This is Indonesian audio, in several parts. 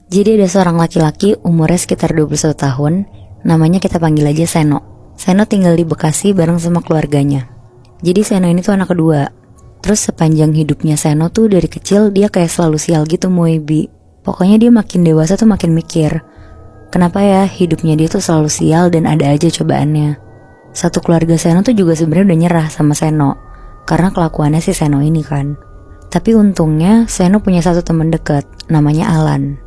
Jadi ada seorang laki-laki umurnya sekitar 21 tahun, namanya kita panggil aja Seno. Seno tinggal di Bekasi bareng sama keluarganya. Jadi Seno ini tuh anak kedua. Terus sepanjang hidupnya Seno tuh dari kecil dia kayak selalu sial gitu Moebi. Pokoknya dia makin dewasa tuh makin mikir, kenapa ya hidupnya dia tuh selalu sial dan ada aja cobaannya. Satu keluarga Seno tuh juga sebenarnya udah nyerah sama Seno, karena kelakuannya si Seno ini kan. Tapi untungnya Seno punya satu teman dekat, namanya Alan.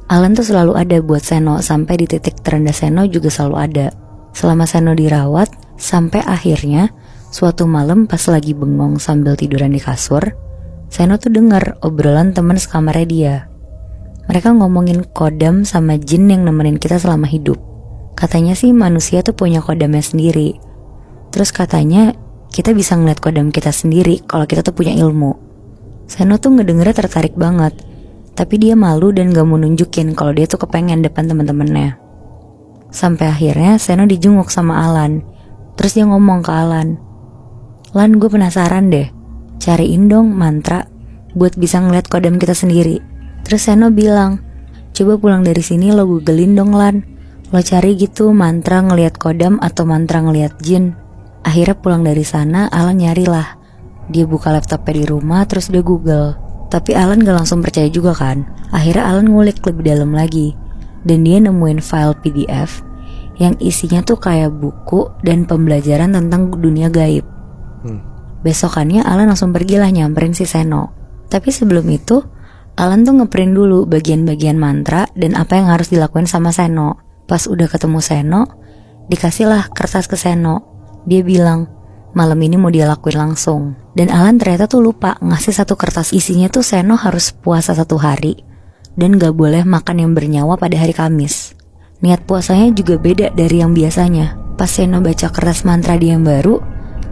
Alan tuh selalu ada buat Seno, sampai di titik terendah Seno juga selalu ada. Selama Seno dirawat, sampai akhirnya suatu malam pas lagi bengong sambil tiduran di kasur, Seno tuh dengar obrolan teman sekamarnya dia. Mereka ngomongin kodam sama jin yang nemenin kita selama hidup. Katanya sih manusia tuh punya kodamnya sendiri. Terus katanya kita bisa ngeliat kodam kita sendiri kalau kita tuh punya ilmu. Seno tuh ngedengernya tertarik banget, tapi dia malu dan gak mau nunjukin kalau dia tuh kepengen depan teman-temannya. Sampai akhirnya Seno dijenguk sama Alan. Terus dia ngomong ke Alan, "Lan, gue penasaran deh, cariin dong mantra buat bisa ngeliat kodam kita sendiri." Terus Seno bilang, "Coba pulang dari sini lo googlein dong Lan, lo cari gitu mantra ngeliat kodam atau mantra ngeliat jin." Akhirnya pulang dari sana Alan nyarilah. Dia buka laptopnya di rumah terus dia google. Tapi Alan gak langsung percaya juga kan. Akhirnya Alan ngulik lebih dalam lagi, dan dia nemuin file PDF yang isinya tuh kayak buku dan pembelajaran tentang dunia gaib. Besokannya Alan langsung pergilah nyamperin si Seno. Tapi sebelum itu Alan tuh ngeprint dulu bagian-bagian mantra dan apa yang harus dilakuin sama Seno. Pas udah ketemu Seno, dikasihlah kertas ke Seno. Dia bilang malam ini mau dia lakuin langsung. Dan Alan ternyata tuh lupa ngasih satu kertas, isinya tuh Seno harus puasa 1 hari dan gak boleh makan yang bernyawa pada hari Kamis. Niat puasanya juga beda dari yang biasanya. Pas Seno baca kertas mantra dia yang baru,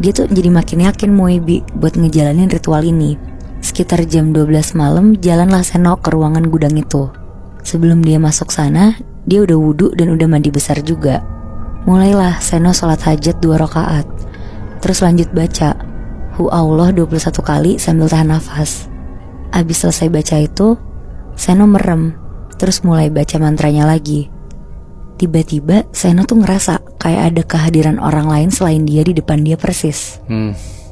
dia tuh jadi makin yakin Moebi buat ngejalanin ritual ini. Sekitar jam 12 malam jalanlah Seno ke ruangan gudang itu. Sebelum dia masuk sana, dia udah wudhu dan udah mandi besar juga. Mulailah Seno sholat hajat 2 rakaat. Terus lanjut baca Hu Allah 21 kali sambil tahan nafas. Abis selesai baca itu, Seno merem, terus mulai baca mantranya lagi. Tiba-tiba Seno tuh ngerasa kayak ada kehadiran orang lain selain dia di depan dia persis.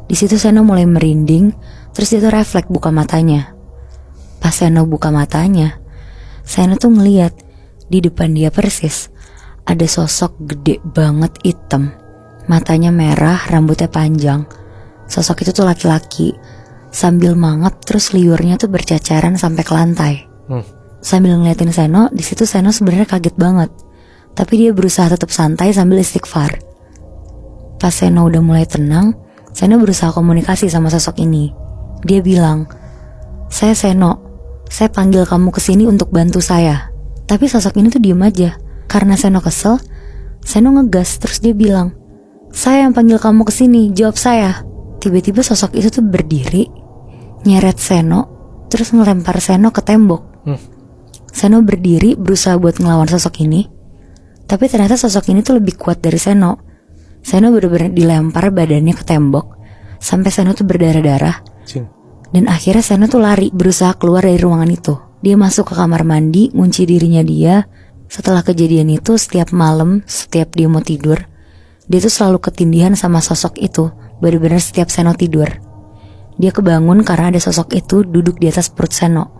Di situ Seno mulai merinding, terus dia tuh refleks buka matanya. Pas Seno buka matanya, Seno tuh ngeliat di depan dia persis ada sosok gede banget hitam. Matanya merah, rambutnya panjang. Sosok itu tuh laki-laki. Sambil mangap terus liurnya tuh bercacaran sampai ke lantai. Sambil ngeliatin Seno, di situ Seno sebenarnya kaget banget. Tapi dia berusaha tetap santai sambil istighfar. Pas Seno udah mulai tenang, Seno berusaha komunikasi sama sosok ini. Dia bilang, "Saya Seno, saya panggil kamu kesini untuk bantu saya." Tapi sosok ini tuh diem aja. Karena Seno kesel, Seno ngegas terus dia bilang, "Saya yang panggil kamu kesini, jawab saya." Tiba-tiba sosok itu tuh berdiri, nyeret Seno, terus ngelempar Seno ke tembok. Seno berdiri berusaha buat ngelawan sosok ini, tapi ternyata sosok ini tuh lebih kuat dari Seno. Seno bener-bener dilempar badannya ke tembok sampai Seno tuh berdarah-darah. Dan akhirnya Seno tuh lari berusaha keluar dari ruangan itu. Dia masuk ke kamar mandi, ngunci dirinya dia. Setelah kejadian itu, setiap malam, setiap dia mau tidur, dia tuh selalu ketindihan sama sosok itu. Bener-bener setiap Seno tidur, dia kebangun karena ada sosok itu duduk di atas perut Seno.